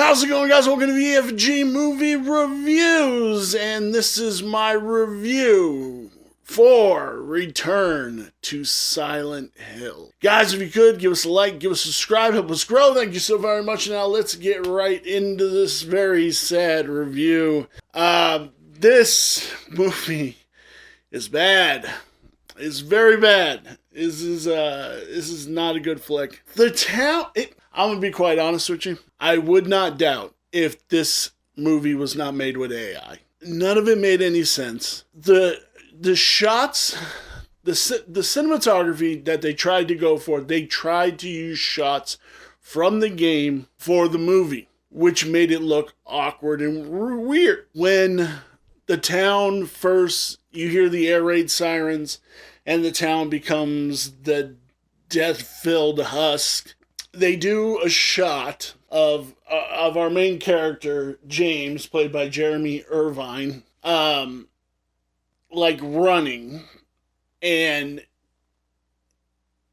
How's it going, guys? Welcome to VFG Movie Reviews, and this is my review for Return to Silent Hill. Guys, if you could, give us a like, give us a subscribe, help us grow. Thank you so very much. Now, let's get right into this very sad review. This movie is bad. It's very bad. This is not a good flick. I'm going to be quite honest with you. I would not doubt if this movie was not made with AI. None of it made any sense. The shots, the cinematography that they tried to go for, they tried to use shots from the game for the movie, which made it look awkward and weird. When the town first, you hear the air raid sirens, and the town becomes the death-filled husk, they do a shot of our main character, James, played by Jeremy Irvine, like running, and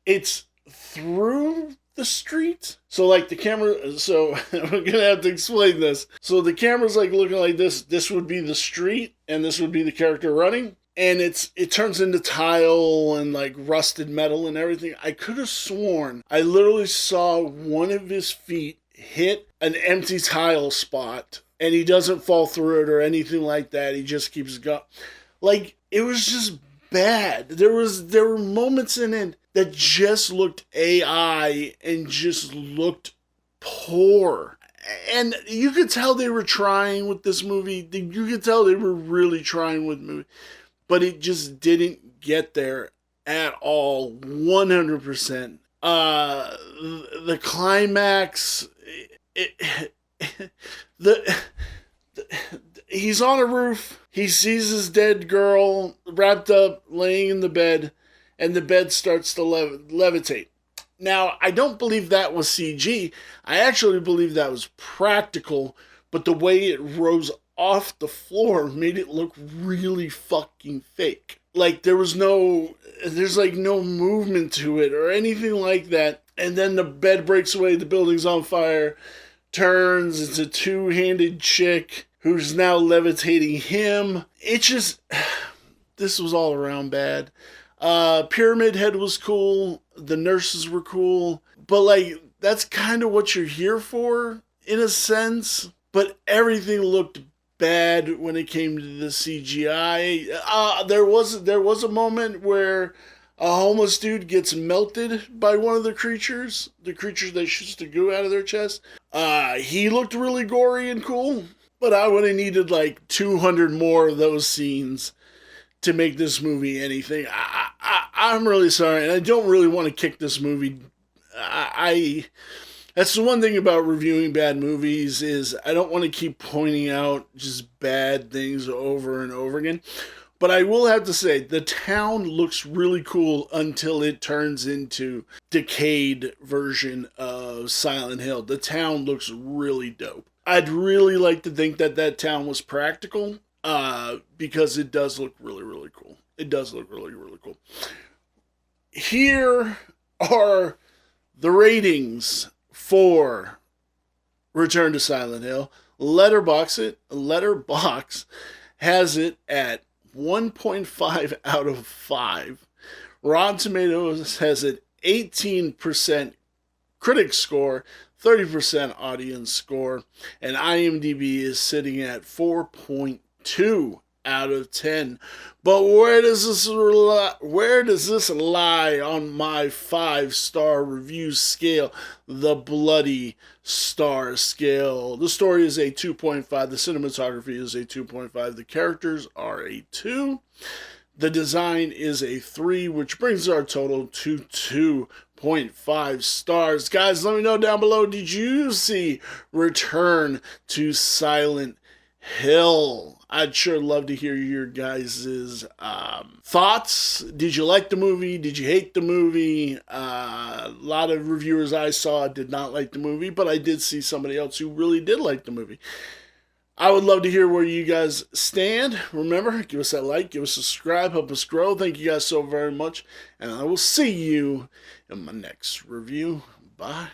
it's through the street. So like the camera, so I'm gonna have to explain this. So the camera's like looking like this. This would be the street, and this would be the character running. And it turns into tile and like rusted metal and everything. I could have sworn I literally saw one of his feet hit an empty tile spot, and he doesn't fall through it or anything like that. He just keeps going. Like, it was just bad. There were moments in it that just looked AI and just looked poor. And you could tell they were trying with this movie. You could tell they were really trying with the movie. But it just didn't get there at all, 100%. The climax, he's on a roof, he sees his dead girl wrapped up, laying in the bed, and the bed starts to levitate. Now, I don't believe that was CG. I actually believe that was practical, but the way it rose off the floor made it look really fucking fake. Like there's like no movement to it or anything like that. And then the bed breaks away, the building's on fire, turns, it's a two-handed chick who's now levitating him. It just, this was all around bad. Pyramid Head was cool, the nurses were cool, but like, that's kind of what you're here for, in a sense. But everything looked bad when it came to the CGI. There was a moment where a homeless dude gets melted by one of the creatures that shoots the goo out of their chest. He looked really gory and cool, but I would have needed like 200 more of those scenes to make this movie anything. I'm really sorry, and I don't really want to kick this movie. That's the one thing about reviewing bad movies is I don't want to keep pointing out just bad things over and over again. But I will have to say, the town looks really cool until it turns into decayed version of Silent Hill. The town looks really dope. I'd really like to think that town was practical because it does look really, really cool. It does look really, really cool. Here are the ratings for Return to Silent Hill. Letterboxd has it at 1.5 out of 5. Rotten Tomatoes has it 18% critic score, 30% audience score, and IMDb is sitting at 4.2 out of 10. But where does this lie on my 5-star review scale? The bloody star scale. The story is a 2.5. The cinematography is a 2.5. The characters are a 2. The design is a 3, which brings our total to 2.5 stars. Guys, let me know down below, did you see Return to Silent Hill? I'd sure love to hear your guys' thoughts. Did you like the movie? Did you hate the movie? A lot of reviewers I saw did not like the movie, but I did see somebody else who really did like the movie. I would love to hear where you guys stand. Remember, give us that like, give us a subscribe, help us grow. Thank you guys so very much, and I will see you in my next review. Bye.